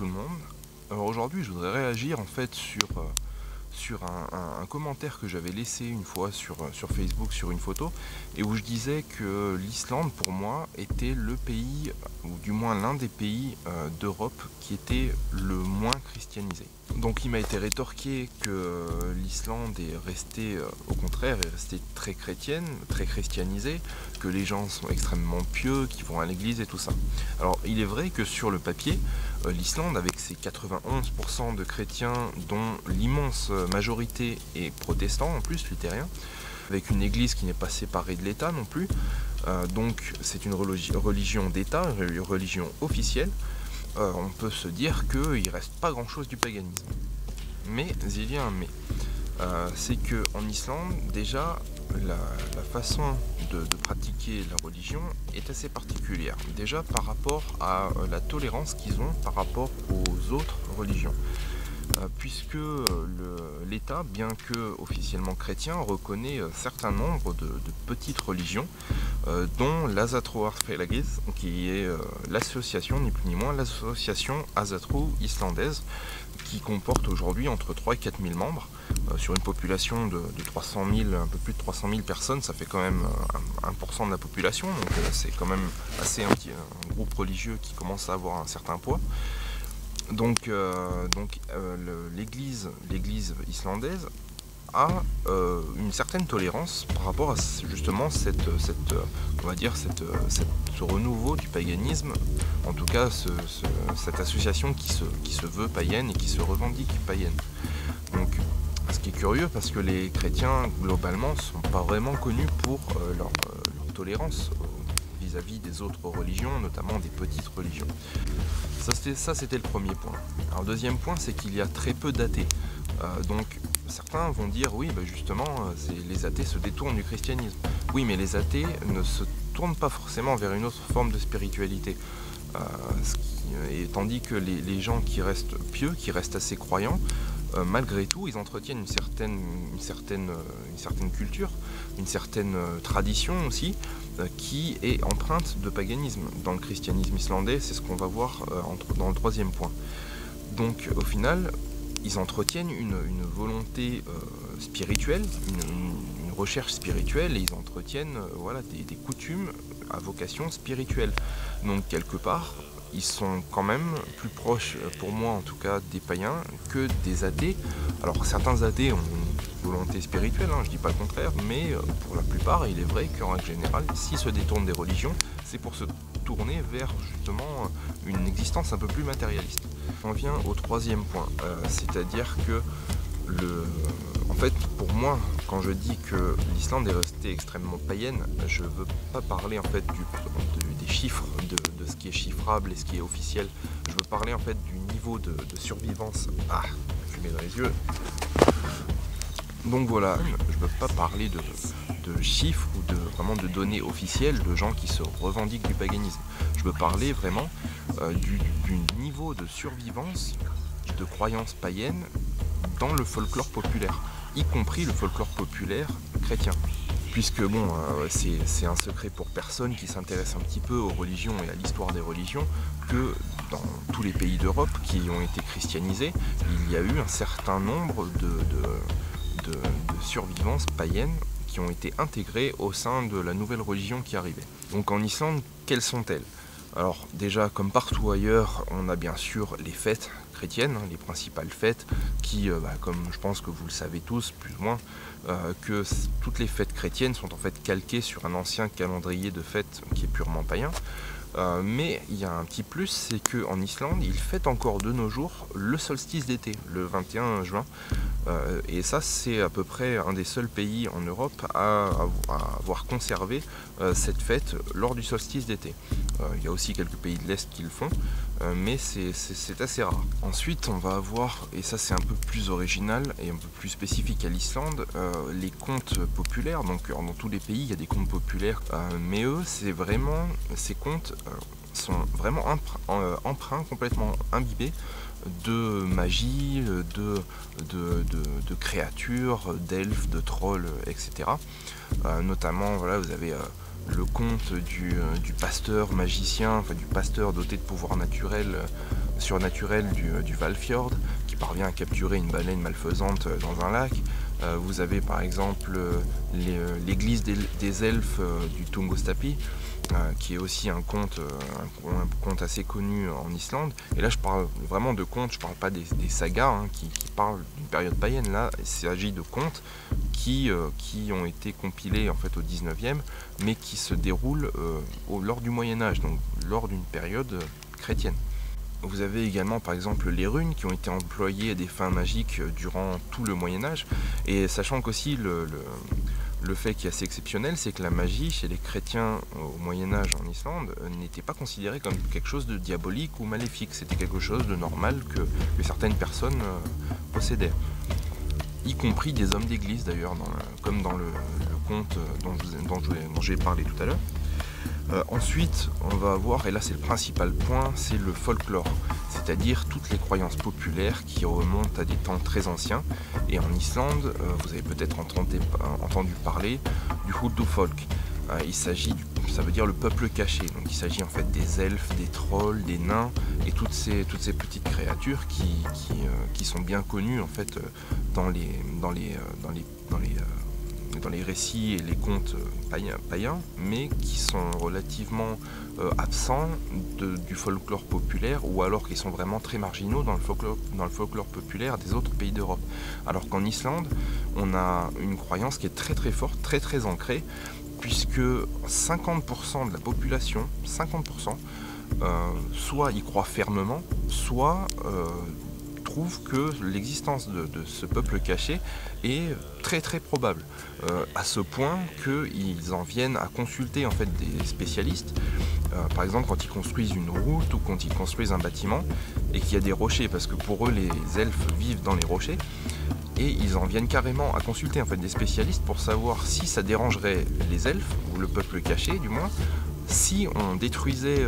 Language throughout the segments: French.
le monde. Alors aujourd'hui, je voudrais réagir en fait sur un commentaire que j'avais laissé une fois sur Facebook sur une photo et où je disais que l'Islande pour moi était le pays, ou du moins l'un des pays d'Europe qui était le moins christianisé. Donc il m'a été rétorqué que l'Islande est restée, au contraire, est restée très chrétienne, très christianisée, que les gens sont extrêmement pieux, qui vont à l'église et tout ça. Alors il est vrai que sur le papier, l'Islande, avec ses 91% de chrétiens, dont l'immense majorité est protestant en plus, luthérien, avec une église qui n'est pas séparée de l'État non plus, donc c'est une religion d'État, une religion officielle. On peut se dire qu'il ne reste pas grand chose du paganisme. Mais il y a un mais. C'est qu'en Islande, déjà, la façon de pratiquer la religion est assez particulière. Déjà par rapport à la tolérance qu'ils ont par rapport aux autres religions. Puisque l'État, bien que officiellement chrétien, reconnaît un certain nombre de petites religions, dont l'Asatrúarfélagið, qui est l'association, ni plus ni moins, l'association Ásatrú islandaise, qui comporte aujourd'hui entre 3 et 4 000 membres, sur une population de 300 000, un peu plus de 300 000 personnes, ça fait quand même 1% de la population, donc c'est quand même assez un groupe religieux qui commence à avoir un certain poids. Donc l'église islandaise a une certaine tolérance par rapport à justement ce renouveau du paganisme, en tout cas cette association qui se veut païenne et qui se revendique païenne. Donc ce qui est curieux, parce que les chrétiens globalement ne sont pas vraiment connus pour leur tolérance vis-à-vis des autres religions, notamment des petites religions. Ça c'était le premier point. Alors le deuxième point, c'est qu'il y a très peu d'athées. Donc certains vont dire oui, justement, les athées se détournent du christianisme. Oui, mais les athées ne se tournent pas forcément vers une autre forme de spiritualité. Tandis que les gens qui restent pieux, qui restent assez croyants, malgré tout, ils entretiennent une certaine culture, une certaine tradition aussi, qui est empreinte de paganisme. Dans le christianisme islandais, c'est ce qu'on va voir dans le troisième point. Donc au final, ils entretiennent une volonté spirituelle, une recherche spirituelle, et ils entretiennent des coutumes à vocation spirituelle. Donc quelque part, ils sont quand même plus proches, pour moi en tout cas, des païens que des athées. Alors certains athées ont une volonté spirituelle, je ne dis pas le contraire, mais pour la plupart, il est vrai qu'en règle générale, s'ils se détournent des religions, c'est pour se tourner vers justement une existence un peu plus matérialiste. On vient au troisième point, c'est-à-dire que en fait, pour moi, quand je dis que l'Islande est restée extrêmement païenne, je ne veux pas parler en fait des chiffres, de ce qui est chiffrable et ce qui est officiel. Je veux parler en fait du niveau de survivance. Je mets dans les yeux. Donc voilà, je ne veux pas parler de chiffres ou vraiment de données officielles de gens qui se revendiquent du paganisme. Je veux parler vraiment du niveau de survivance de croyances païennes dans le folklore populaire, y compris le folklore populaire chrétien. Puisque c'est un secret pour personne qui s'intéresse un petit peu aux religions et à l'histoire des religions, que dans tous les pays d'Europe qui ont été christianisés, il y a eu un certain nombre de survivances païennes qui ont été intégrées au sein de la nouvelle religion qui arrivait. Donc en Islande, quelles sont-elles ? Alors déjà, comme partout ailleurs, on a bien sûr les fêtes chrétiennes, les principales fêtes qui, comme je pense que vous le savez tous, plus ou moins, que toutes les fêtes chrétiennes sont en fait calquées sur un ancien calendrier de fêtes qui est purement païen. Mais il y a un petit plus, c'est qu'en Islande, ils fêtent encore de nos jours le solstice d'été, le 21 juin. Et ça, c'est à peu près un des seuls pays en Europe à avoir conservé cette fête lors du solstice d'été. Il y a aussi quelques pays de l'Est qui le font, mais c'est assez rare. Ensuite, on va avoir, et ça c'est un peu plus original et un peu plus spécifique à l'Islande, les contes populaires. Donc dans tous les pays, il y a des contes populaires, mais eux, ces contes sont vraiment empreints, complètement imbibés de magie, de créatures, d'elfes, de trolls, etc. Notamment, vous avez le conte du pasteur magicien, du pasteur doté de pouvoirs naturels surnaturelle du Hvalfjord, qui parvient à capturer une baleine malfaisante dans un lac. Vous avez par exemple l'église des elfes du Tunguskapi, qui est aussi un conte assez connu en Islande. Et là je parle vraiment de contes, je parle pas des sagas qui parlent d'une période païenne. Là il s'agit de contes qui ont été compilés en fait au 19e, mais qui se déroulent lors du Moyen-Âge, donc lors d'une période chrétienne. Vous avez également par exemple les runes qui ont été employées à des fins magiques durant tout le Moyen-Âge, et sachant qu'aussi le fait qui est assez exceptionnel, c'est que la magie chez les chrétiens au Moyen-Âge en Islande n'était pas considérée comme quelque chose de diabolique ou maléfique, c'était quelque chose de normal que certaines personnes possédaient, y compris des hommes d'église d'ailleurs, comme dans le conte dont j'ai parlé tout à l'heure. Ensuite, on va avoir, et là c'est le principal point, c'est le folklore, c'est-à-dire toutes les croyances populaires qui remontent à des temps très anciens. Et en Islande, vous avez peut-être entendu parler du Huldufolk. Ça veut dire le peuple caché. Donc il s'agit en fait des elfes, des trolls, des nains et toutes ces petites créatures qui sont bien connues en fait dans les récits et les contes païens, mais qui sont relativement absents du folklore populaire, ou alors qui sont vraiment très marginaux dans le folklore populaire des autres pays d'Europe. Alors qu'en Islande, on a une croyance qui est très très forte, très très ancrée, puisque 50% de la population, 50%, soit y croient fermement, soit trouve que l'existence de ce peuple caché est très très probable, à ce point qu'ils en viennent à consulter en fait des spécialistes, par exemple quand ils construisent une route ou quand ils construisent un bâtiment et qu'il y a des rochers, parce que pour eux les elfes vivent dans les rochers, et ils en viennent carrément à consulter en fait des spécialistes pour savoir si ça dérangerait les elfes, ou le peuple caché du moins, si on détruisait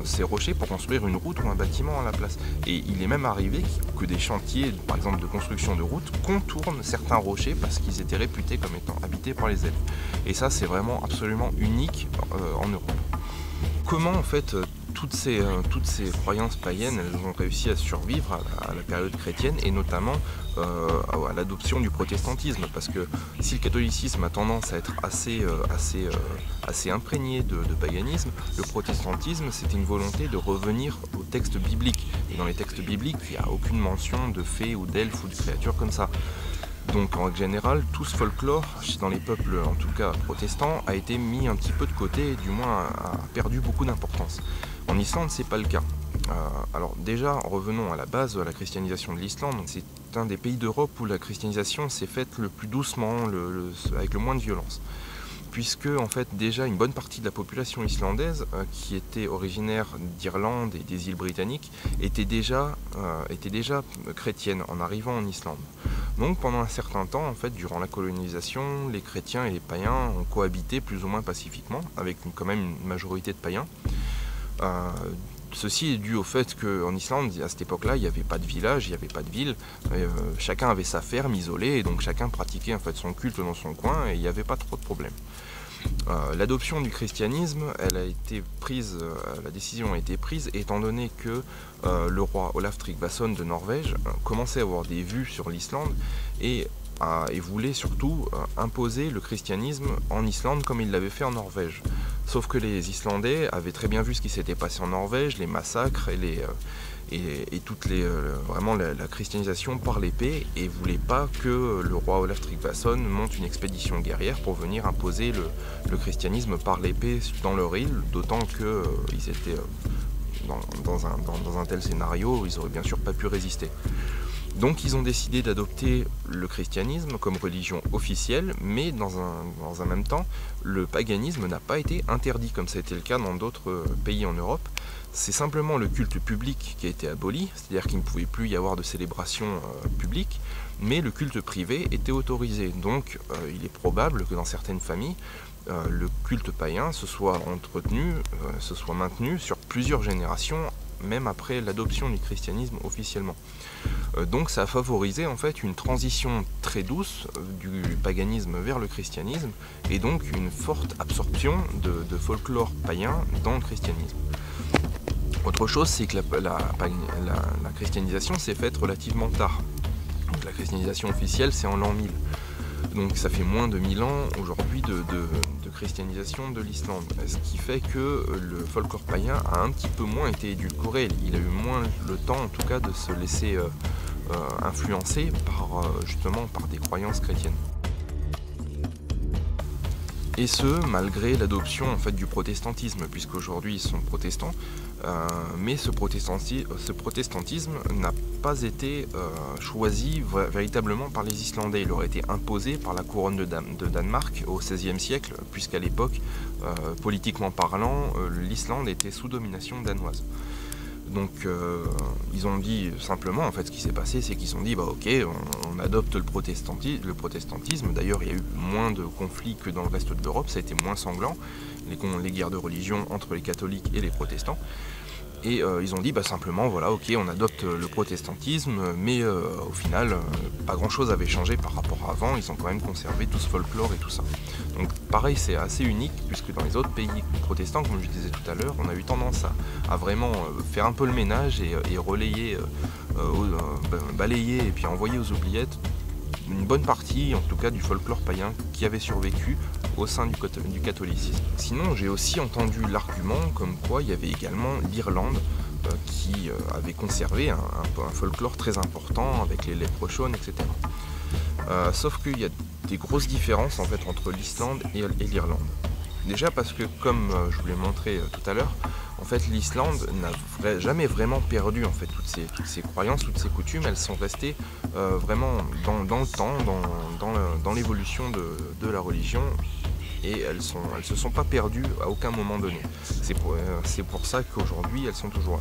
ces rochers pour construire une route ou un bâtiment à la place. Et il est même arrivé que des chantiers, par exemple de construction de routes, contournent certains rochers parce qu'ils étaient réputés comme étant habités par les elfes. Et ça, c'est vraiment absolument unique en Europe. Comment en fait toutes ces croyances païennes, elles ont réussi à survivre à la période chrétienne, et notamment à l'adoption du protestantisme, parce que si le catholicisme a tendance à être assez imprégné de paganisme, le protestantisme c'était une volonté de revenir aux textes bibliques, et dans les textes bibliques il n'y a aucune mention de fées ou d'elfes ou de créatures comme ça. Donc en général, tout ce folklore, dans les peuples en tout cas protestants, a été mis un petit peu de côté, et du moins a perdu beaucoup d'importance. En Islande, c'est pas le cas. Alors déjà, revenons à la base de la christianisation de l'Islande. C'est un des pays d'Europe où la christianisation s'est faite le plus doucement, avec le moins de violence. Puisque en fait déjà une bonne partie de la population islandaise qui était originaire d'Irlande et des îles britanniques était déjà chrétienne en arrivant en Islande. Donc pendant un certain temps, en fait, durant la colonisation, les chrétiens et les païens ont cohabité plus ou moins pacifiquement, avec quand même une majorité de païens. Ceci est dû au fait qu'en Islande, à cette époque-là, il n'y avait pas de village, il n'y avait pas de ville. Chacun avait sa ferme isolée, et donc chacun pratiquait en fait son culte dans son coin, et il n'y avait pas trop de problèmes. L'adoption du christianisme, la décision a été prise étant donné que le roi Olaf Tryggvason de Norvège commençait à avoir des vues sur l'Islande et voulait surtout imposer le christianisme en Islande comme il l'avait fait en Norvège. Sauf que les Islandais avaient très bien vu ce qui s'était passé en Norvège, les massacres et vraiment la christianisation par l'épée, et ne voulaient pas que le roi Olaf Tryggvason monte une expédition guerrière pour venir imposer le christianisme par l'épée dans leur île, d'autant qu'ils étaient dans un tel scénario, ils n'auraient bien sûr pas pu résister. Donc ils ont décidé d'adopter le christianisme comme religion officielle, mais dans un même temps, le paganisme n'a pas été interdit comme ça a été le cas dans d'autres pays en Europe. C'est simplement le culte public qui a été aboli, c'est-à-dire qu'il ne pouvait plus y avoir de célébration publique, mais le culte privé était autorisé. Donc il est probable que dans certaines familles, le culte païen se soit entretenu, se soit maintenu sur plusieurs générations, même après l'adoption du christianisme officiellement. Donc ça a favorisé en fait une transition très douce du paganisme vers le christianisme, et donc une forte absorption de folklore païen dans le christianisme. Autre chose, c'est que la christianisation s'est faite relativement tard. Donc la christianisation officielle, c'est en l'an 1000. Donc ça fait moins de 1000 ans aujourd'hui de christianisation de l'Islande. Ce qui fait que le folklore païen a un petit peu moins été édulcoré. Il a eu moins le temps en tout cas de se laisser influencer justement par des croyances chrétiennes. Et ce, malgré l'adoption en fait du protestantisme, puisqu'aujourd'hui ils sont protestants, mais ce protestantisme n'a pas été choisi véritablement par les Islandais. Il aurait été imposé par la couronne de Danemark au XVIe siècle, puisqu'à l'époque, politiquement parlant, l'Islande était sous domination danoise. Donc ils ont dit simplement, en fait ce qui s'est passé, c'est qu'ils ont dit bah ok, on adopte le protestantisme. D'ailleurs il y a eu moins de conflits que dans le reste de l'Europe, ça a été moins sanglant, les guerres de religion entre les catholiques et les protestants. Et ils ont dit bah simplement voilà ok, on adopte le protestantisme, mais au final pas grand chose avait changé par rapport à avant, ils ont quand même conservé tout ce folklore et tout ça. Donc pareil, c'est assez unique, puisque dans les autres pays protestants, comme je disais tout à l'heure, on a eu tendance à vraiment faire un peu le ménage et relayer, balayer et puis envoyer aux oubliettes une bonne partie, en tout cas, du folklore païen qui avait survécu au sein du catholicisme. Sinon, j'ai aussi entendu l'argument comme quoi il y avait également l'Irlande qui avait conservé un folklore très important avec les léprechaunes, etc. Sauf qu'il y a des grosses différences en fait entre l'Islande et l'Irlande. Déjà parce que, comme je vous l'ai montré tout à l'heure, en fait l'Islande n'a jamais vraiment perdu en fait toutes ces croyances, toutes ces coutumes. Elles sont restées vraiment dans le temps, dans l'évolution de la religion, et elles se sont pas perdues à aucun moment donné. C'est pour ça qu'aujourd'hui elles sont toujours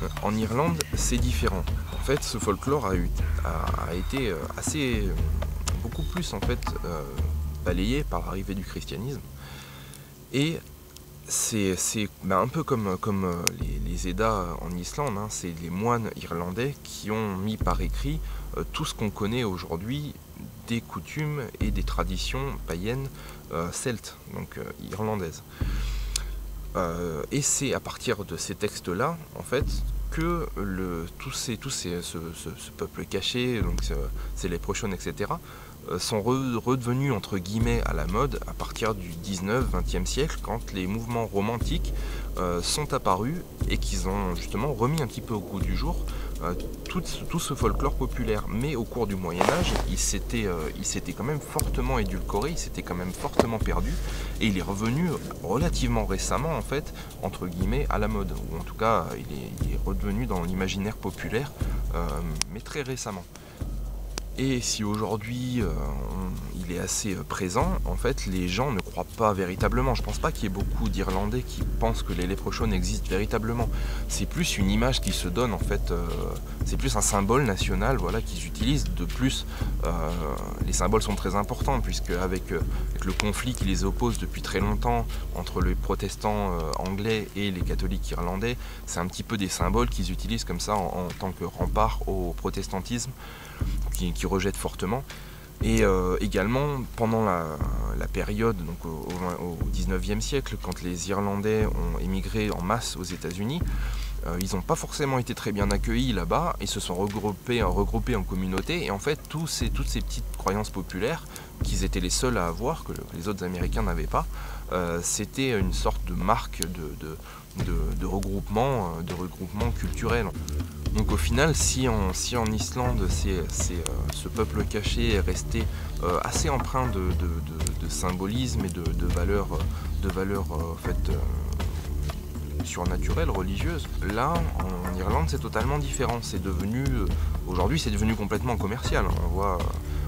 là. En Irlande, c'est différent. En fait, ce folklore a été beaucoup plus en fait balayé par l'arrivée du christianisme. Et c'est un peu comme les Eddas en Islande, hein. C'est les moines irlandais qui ont mis par écrit tout ce qu'on connaît aujourd'hui des coutumes et des traditions païennes celtes, donc irlandaises. Et c'est à partir de ces textes-là, en fait, que ce peuple caché, donc ces léprechaunes, etc., sont redevenus entre guillemets à la mode à partir du 19-20e siècle, quand les mouvements romantiques sont apparus et qu'ils ont justement remis un petit peu au goût du jour tout ce folklore populaire. Mais au cours du Moyen-Âge, il s'était quand même fortement édulcoré, il s'était quand même fortement perdu, et il est revenu relativement récemment, en fait, entre guillemets, à la mode, ou en tout cas il est redevenu dans l'imaginaire populaire, mais très récemment. Et si aujourd'hui il est assez présent, en fait les gens ne croient pas véritablement. Je pense pas qu'il y ait beaucoup d'Irlandais qui pensent que les léprechaunes existent véritablement. C'est plus une image qui se donne en fait, c'est plus un symbole national, voilà, qu'ils utilisent. De plus, les symboles sont très importants, puisque avec le conflit qui les oppose depuis très longtemps entre les protestants anglais et les catholiques irlandais, c'est un petit peu des symboles qu'ils utilisent comme ça en tant que rempart au protestantisme, qui rejette fortement. Et également pendant la période, donc au 19e siècle, quand les Irlandais ont émigré en masse aux États-Unis, ils n'ont pas forcément été très bien accueillis là-bas, et se sont regroupés en communautés, et en fait toutes ces petites croyances populaires qu'ils étaient les seuls à avoir, que les autres Américains n'avaient pas, c'était une sorte de marque de regroupement culturel. Donc au final, si en Islande, ce peuple caché est resté assez empreint de symbolisme et de valeurs en fait, surnaturelles, religieuses, là en Irlande c'est totalement différent. Aujourd'hui c'est devenu complètement commercial.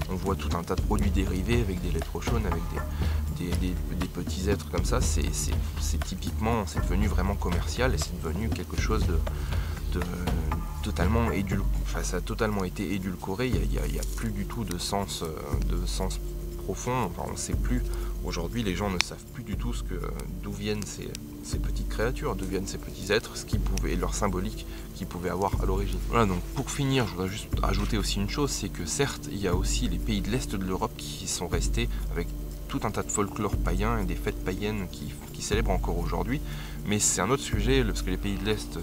On voit tout un tas de produits dérivés avec des léprechaunes, avec des petits êtres comme ça. C'est devenu vraiment commercial, et c'est devenu quelque chose de totalement ça a totalement été édulcoré. Il n'y a plus du tout de sens profond. Enfin, on ne sait plus. Aujourd'hui, les gens ne savent plus du tout d'où viennent ces petites créatures, d'où viennent ces petits êtres, et leur symbolique qu'ils pouvaient avoir à l'origine. Voilà, donc pour finir, je voudrais juste ajouter aussi une chose, c'est que certes, il y a aussi les pays de l'Est de l'Europe qui sont restés avec tout un tas de folklore païen et des fêtes païennes qui célèbrent encore aujourd'hui. Mais c'est un autre sujet, parce que les pays de l'Est,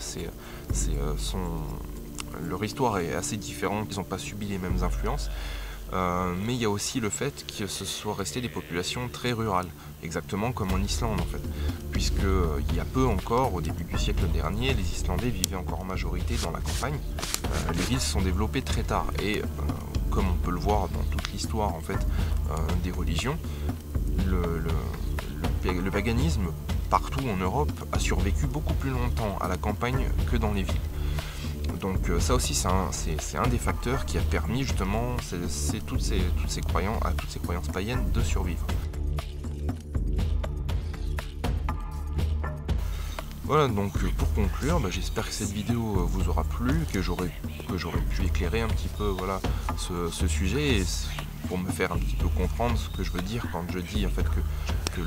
leur histoire est assez différente, ils n'ont pas subi les mêmes influences. Mais il y a aussi le fait que ce soit resté des populations très rurales, exactement comme en Islande en fait, puisque il y a peu encore, au début du siècle dernier, les Islandais vivaient encore en majorité dans la campagne. Les villes se sont développées très tard et comme on peut le voir dans toute l'histoire en fait des religions, le paganisme partout en Europe a survécu beaucoup plus longtemps à la campagne que dans les villes. Donc ça aussi c'est un des facteurs qui a permis justement à toutes ces croyances païennes de survivre. Voilà, donc pour conclure, j'espère que cette vidéo vous aura plu, que j'aurai pu éclairer un petit peu voilà, ce sujet et pour me faire un petit peu comprendre ce que je veux dire quand je dis en fait que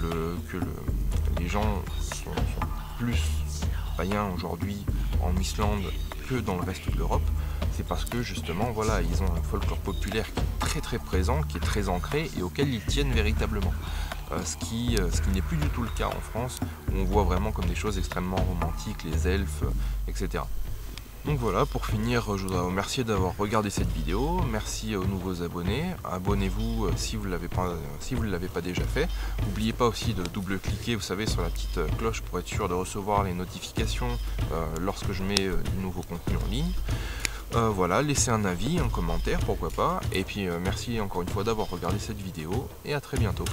les gens sont plus païens aujourd'hui en Islande que dans le reste de l'Europe. C'est parce que justement voilà, ils ont un folklore populaire qui est très très présent, qui est très ancré et auquel ils tiennent véritablement. Ce qui n'est plus du tout le cas en France, où on voit vraiment comme des choses extrêmement romantiques, les elfes, etc. Donc voilà, pour finir, je voudrais vous remercier d'avoir regardé cette vidéo. Merci aux nouveaux abonnés. Abonnez-vous si vous ne l'avez pas déjà fait. N'oubliez pas aussi de double-cliquer, vous savez, sur la petite cloche pour être sûr de recevoir les notifications lorsque je mets du nouveau contenu en ligne. Voilà, laissez un avis, un commentaire, pourquoi pas. Et puis merci encore une fois d'avoir regardé cette vidéo et à très bientôt.